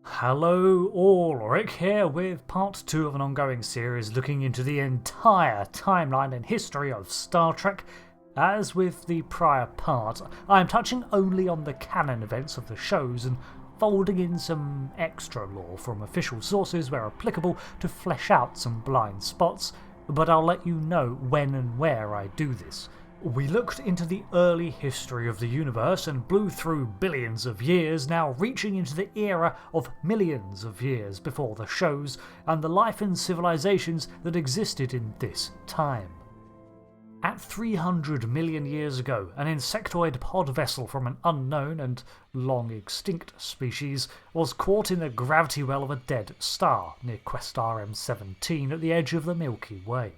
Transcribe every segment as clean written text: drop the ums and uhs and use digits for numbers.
Hello all, Rick here with part 2 of an ongoing series looking into the entire timeline and history of Star Trek. As with the prior part, I am touching only on the canon events of the shows and folding in some extra lore from official sources where applicable to flesh out some blind spots, but I'll let you know when and where I do this. We looked into the early history of the universe and blew through billions of years, now reaching into the era of millions of years before the shows and the life and civilizations that existed in this time. At 300 million years ago, an insectoid pod vessel from an unknown and long extinct species was caught in the gravity well of a dead star near Questar M17 at the edge of the Milky Way.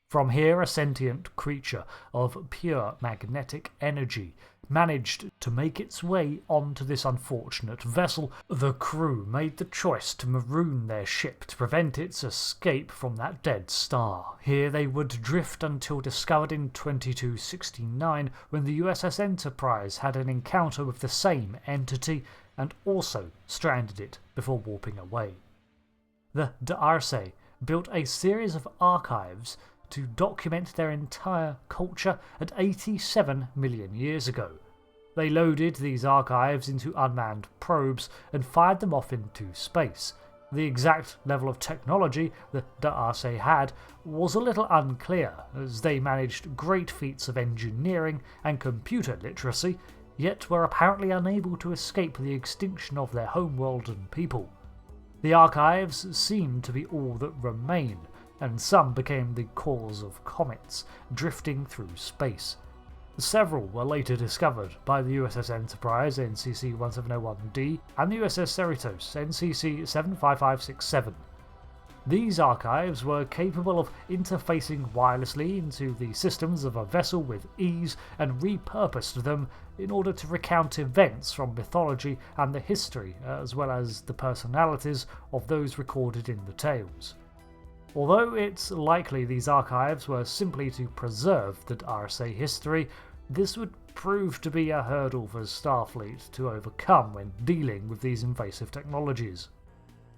From here, a sentient creature of pure magnetic energy managed to make its way onto this unfortunate vessel. The crew made the choice to maroon their ship to prevent its escape from that dead star. Here they would drift until discovered in 2269 when the USS Enterprise had an encounter with the same entity and also stranded it before warping away. The D'Arce built a series of archives to document their entire culture at 87 million years ago. They loaded these archives into unmanned probes and fired them off into space. The exact level of technology the D'Arce had was a little unclear, as they managed great feats of engineering and computer literacy, yet were apparently unable to escape the extinction of their homeworld and people. The archives seemed to be all that remained, and some became the cause of comets drifting through space. Several were later discovered by the USS Enterprise NCC-1701D and the USS Cerritos NCC-75567. These archives were capable of interfacing wirelessly into the systems of a vessel with ease and repurposed them in order to recount events from mythology and the history, as well as the personalities of those recorded in the tales. Although it's likely these archives were simply to preserve the D'Arce history, this would prove to be a hurdle for Starfleet to overcome when dealing with these invasive technologies.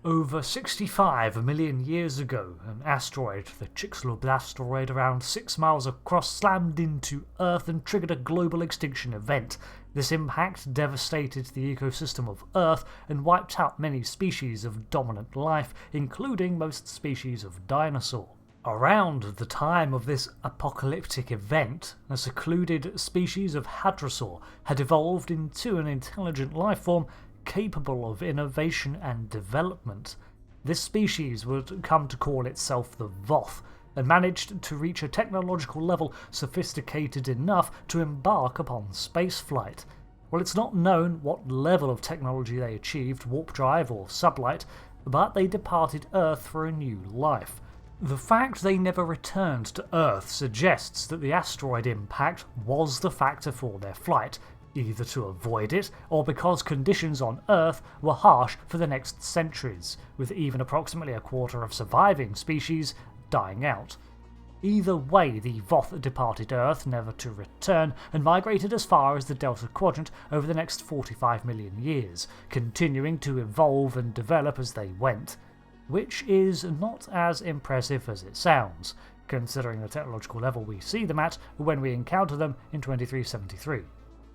Over 65 million years ago, an asteroid, the Chicxulub asteroid, around 6 miles across, slammed into Earth and triggered a global extinction event. This impact devastated the ecosystem of Earth and wiped out many species of dominant life, including most species of dinosaur. Around the time of this apocalyptic event, a secluded species of hadrosaur had evolved into an intelligent life form capable of innovation and development. This species would come to call itself the Voth, and managed to reach a technological level sophisticated enough to embark upon spaceflight. Well, it's not known what level of technology they achieved, warp drive or sublight, but they departed Earth for a new life. The fact they never returned to Earth suggests that the asteroid impact was the factor for their flight, either to avoid it or because conditions on Earth were harsh for the next centuries, with even approximately a quarter of surviving species dying out. Either way, the Voth departed Earth never to return and migrated as far as the Delta Quadrant over the next 45 million years, continuing to evolve and develop as they went, which is not as impressive as it sounds, considering the technological level we see them at when we encounter them in 2373.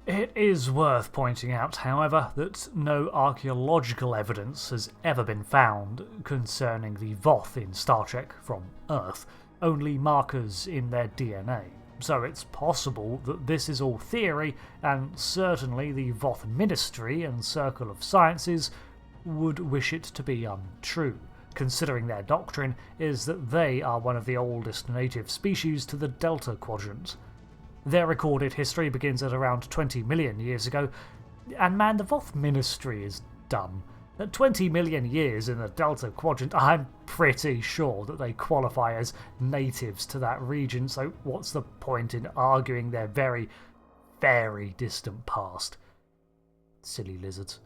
It is worth pointing out, however, that no archaeological evidence has ever been found concerning the Voth in Star Trek from Earth, only markers in their DNA. So it's possible that this is all theory, and certainly the Voth Ministry and Circle of Sciences would wish it to be untrue, considering their doctrine is that they are one of the oldest native species to the Delta Quadrant. Their recorded history begins at around 20 million years ago, and man, the Voth Ministry is dumb. At 20 million years in the Delta Quadrant, I'm pretty sure that they qualify as natives to that region, so what's the point in arguing their very, very distant past? Silly lizards.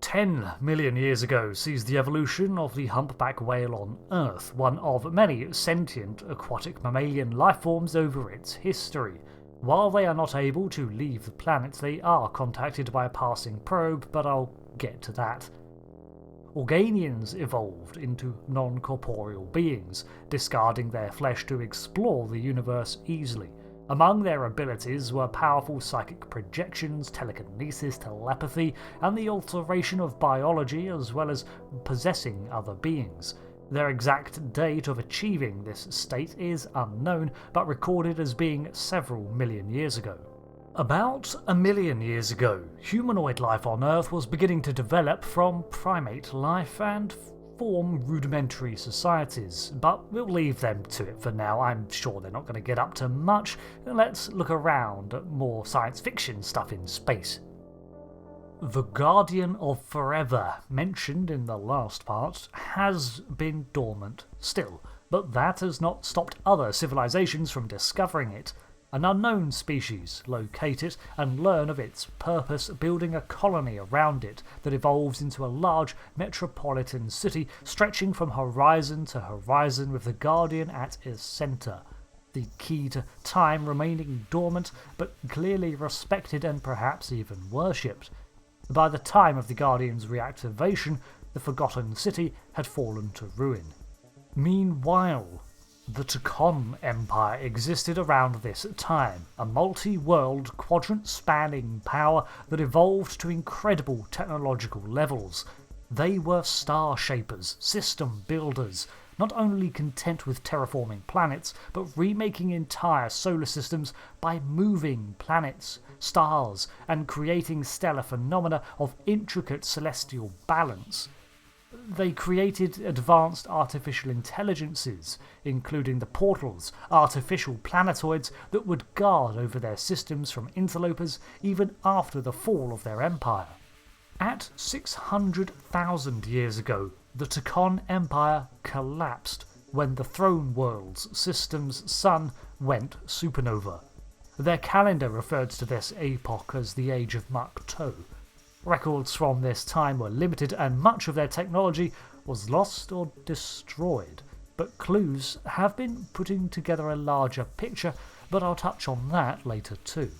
10 million years ago sees the evolution of the humpback whale on Earth, one of many sentient aquatic mammalian lifeforms over its history. While they are not able to leave the planet, they are contacted by a passing probe, but I'll get to that. Organians evolved into non-corporeal beings, discarding their flesh to explore the universe easily. Among their abilities were powerful psychic projections, telekinesis, telepathy, and the alteration of biology, as well as possessing other beings. Their exact date of achieving this state is unknown, but recorded as being several million years ago. About 1,000,000 years ago, humanoid life on Earth was beginning to develop from primate life and form rudimentary societies, but we'll leave them to it for now. I'm sure they're not going to get up to much. Let's look around at more science fiction stuff in space. The Guardian of Forever, mentioned in the last part, has been dormant still, but that has not stopped other civilizations from discovering it. An unknown species locate it and learn of its purpose, building a colony around it that evolves into a large metropolitan city stretching from horizon to horizon with the Guardian at its centre. The key to time remaining dormant, but clearly respected and perhaps even worshipped. By the time of the Guardian's reactivation, the Forgotten City had fallen to ruin. Meanwhile, the Tkon Empire existed around this time, a multi-world, quadrant-spanning power that evolved to incredible technological levels. They were star shapers, system builders, not only content with terraforming planets, but remaking entire solar systems by moving planets, stars, and creating stellar phenomena of intricate celestial balance. They created advanced artificial intelligences, including the portals, artificial planetoids that would guard over their systems from interlopers even after the fall of their empire. At 600,000 years ago, the Tkon Empire collapsed when the Throne World's system's sun went supernova. Their calendar referred to this epoch as the Age of Makto. Records from this time were limited and much of their technology was lost or destroyed, but clues have been putting together a larger picture, but I'll touch on that later too.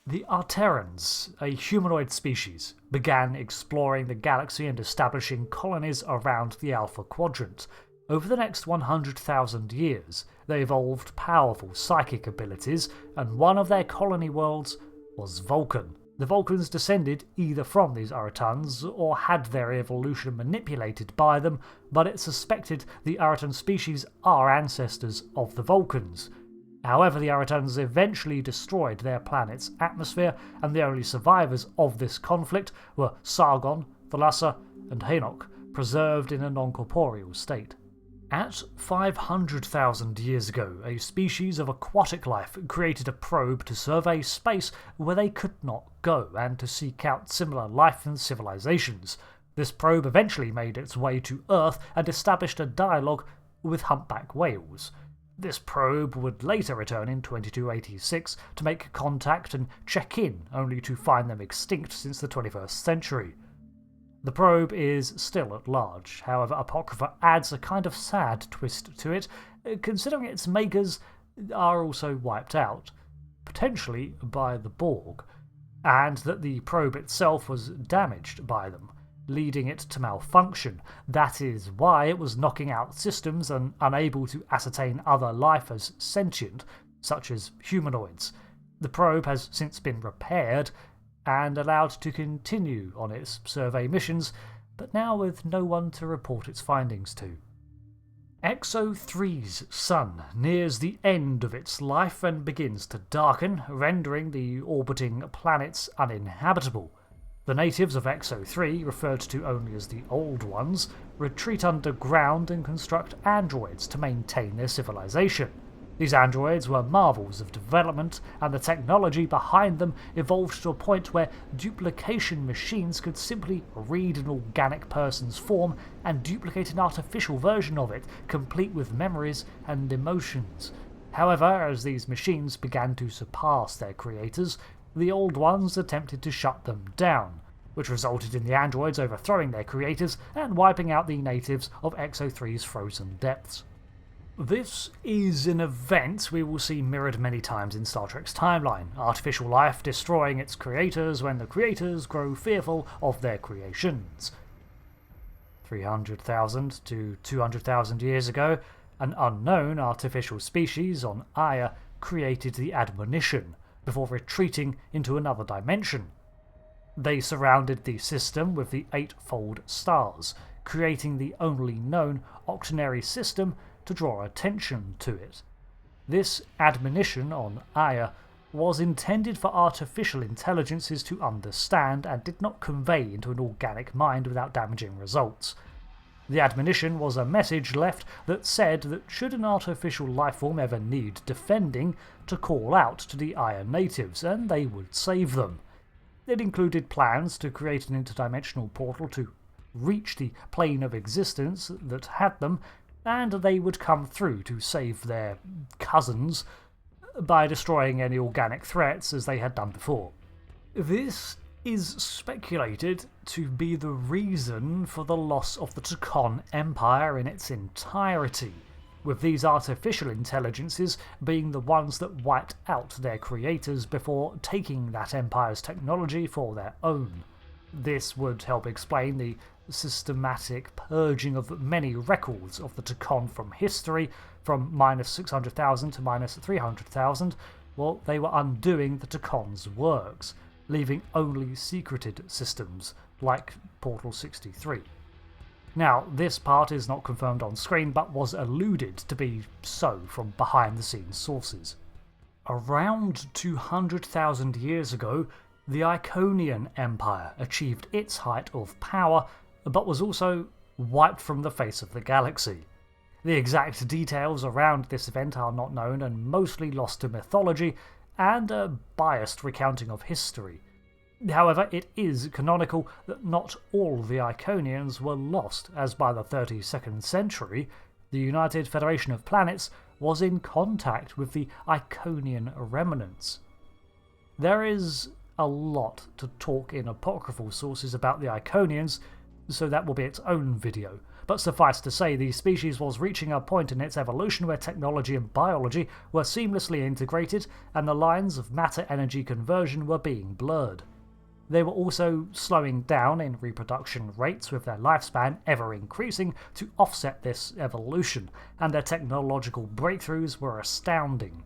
The Arrterans, a humanoid species, began exploring the galaxy and establishing colonies around the Alpha Quadrant. Over the next 100,000 years, they evolved powerful psychic abilities, and one of their colony worlds was Vulcan. The Vulcans descended either from these Arretans or had their evolution manipulated by them, but it's suspected the Arretan species are ancestors of the Vulcans. However, the Arretans eventually destroyed their planet's atmosphere, and the only survivors of this conflict were Sargon, Thalassa, and Henoch, preserved in a non-corporeal state. At 500,000 years ago, a species of aquatic life created a probe to survey space where they could not go and to seek out similar life and civilizations. This probe eventually made its way to Earth and established a dialogue with humpback whales. This probe would later return in 2286 to make contact and check in, only to find them extinct since the 21st century. The probe is still at large, however Apocrypha adds a kind of sad twist to it, considering its makers are also wiped out, potentially by the Borg, and that the probe itself was damaged by them, leading it to malfunction. That is why it was knocking out systems and unable to ascertain other life as sentient, such as humanoids. The probe has since been repaired and allowed to continue on its survey missions, but now with no one to report its findings to. Exo-3's sun nears the end of its life and begins to darken, rendering the orbiting planets uninhabitable. The natives of Exo-3, referred to only as the Old Ones, retreat underground and construct androids to maintain their civilization. These androids were marvels of development, and the technology behind them evolved to a point where duplication machines could simply read an organic person's form and duplicate an artificial version of it, complete with memories and emotions. However, as these machines began to surpass their creators, the Old Ones attempted to shut them down, which resulted in the androids overthrowing their creators and wiping out the natives of Exo-3's frozen depths. This is an event we will see mirrored many times in Star Trek's timeline, artificial life destroying its creators when the creators grow fearful of their creations. 300,000 to 200,000 years ago, an unknown artificial species on Aya created the Admonition before retreating into another dimension. They surrounded the system with the eightfold stars, creating the only known octenary system to draw attention to it. This Admonition on Aya was intended for artificial intelligences to understand and did not convey into an organic mind without damaging results. The Admonition was a message left that said that should an artificial lifeform ever need defending, to call out to the Aya natives and they would save them. It included plans to create an interdimensional portal to reach the plane of existence that had them, and they would come through to save their cousins by destroying any organic threats as they had done before. This is speculated to be the reason for the loss of the Tkon Empire in its entirety, with these artificial intelligences being the ones that wiped out their creators before taking that empire's technology for their own. This would help explain the systematic purging of many records of the Tkon from history, from minus 600,000 to minus 300,000, while they were undoing the Tkon's works, leaving only secreted systems, like Portal 63. Now, this part is not confirmed on screen, but was alluded to be so from behind-the-scenes sources. Around 200,000 years ago, the Iconian Empire achieved its height of power, but was also wiped from the face of the galaxy. The exact details around this event are not known and mostly lost to mythology and a biased recounting of history. However, it is canonical that not all the Iconians were lost, as by the 32nd century, the United Federation of Planets was in contact with the Iconian remnants. There is a lot to talk in apocryphal sources about the Iconians, so that will be its own video, but suffice to say the species was reaching a point in its evolution where technology and biology were seamlessly integrated and the lines of matter-energy conversion were being blurred. They were also slowing down in reproduction rates, with their lifespan ever increasing to offset this evolution, and their technological breakthroughs were astounding.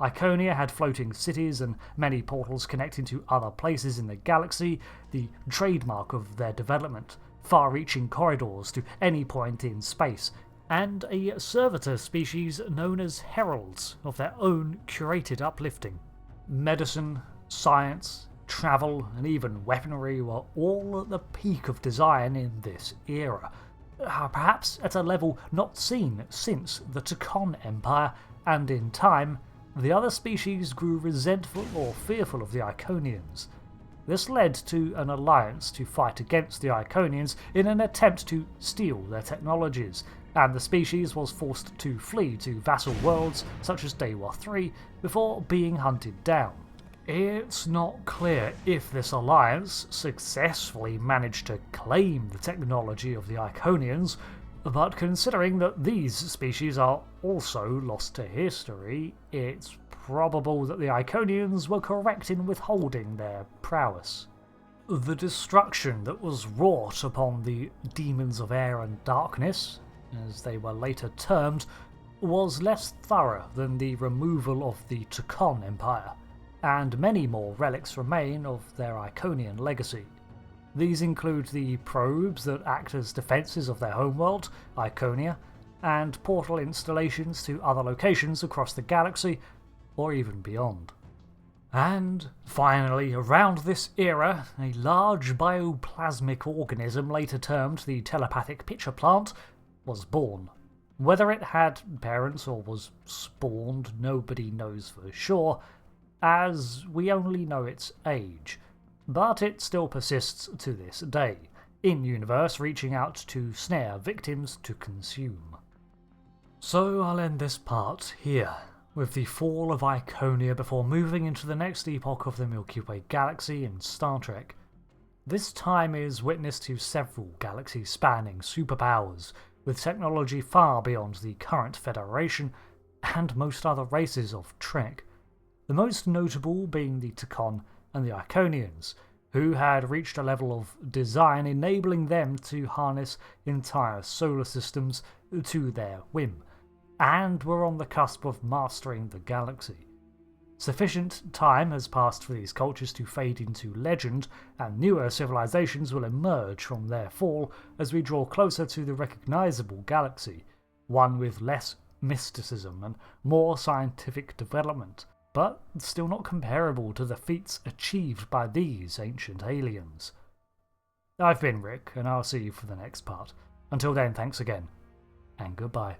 Iconia had floating cities and many portals connecting to other places in the galaxy, the trademark of their development, far-reaching corridors to any point in space, and a servitor species known as heralds of their own curated uplifting. Medicine, science, travel, and even weaponry were all at the peak of design in this era, perhaps at a level not seen since the Tkon Empire, and in time, the other species grew resentful or fearful of the Iconians. This led to an alliance to fight against the Iconians in an attempt to steal their technologies, and the species was forced to flee to vassal worlds such as Dewa 3 before being hunted down. It's not clear if this alliance successfully managed to claim the technology of the Iconians, but considering that these species are also lost to history, it's probable that the Iconians were correct in withholding their prowess. The destruction that was wrought upon the Demons of Air and Darkness, as they were later termed, was less thorough than the removal of the Tkon Empire, and many more relics remain of their Iconian legacy. These include the probes that act as defences of their homeworld, Iconia, and portal installations to other locations across the galaxy, or even beyond. And finally, around this era, a large bioplasmic organism later termed the Telepathic Pitcher Plant was born. Whether it had parents or was spawned, nobody knows for sure, as we only know its age, but it still persists to this day, in-universe reaching out to snare victims to consume. So I'll end this part here, with the fall of Iconia before moving into the next epoch of the Milky Way galaxy in Star Trek. This time is witness to several galaxy-spanning superpowers, with technology far beyond the current Federation and most other races of Trek. The most notable being the Tkon and the Iconians, who had reached a level of design enabling them to harness entire solar systems to their whim, and were on the cusp of mastering the galaxy. Sufficient time has passed for these cultures to fade into legend, and newer civilizations will emerge from their fall as we draw closer to the recognizable galaxy, one with less mysticism and more scientific development, but still not comparable to the feats achieved by these ancient aliens. I've been Rick, and I'll see you for the next part. Until then, thanks again, and goodbye.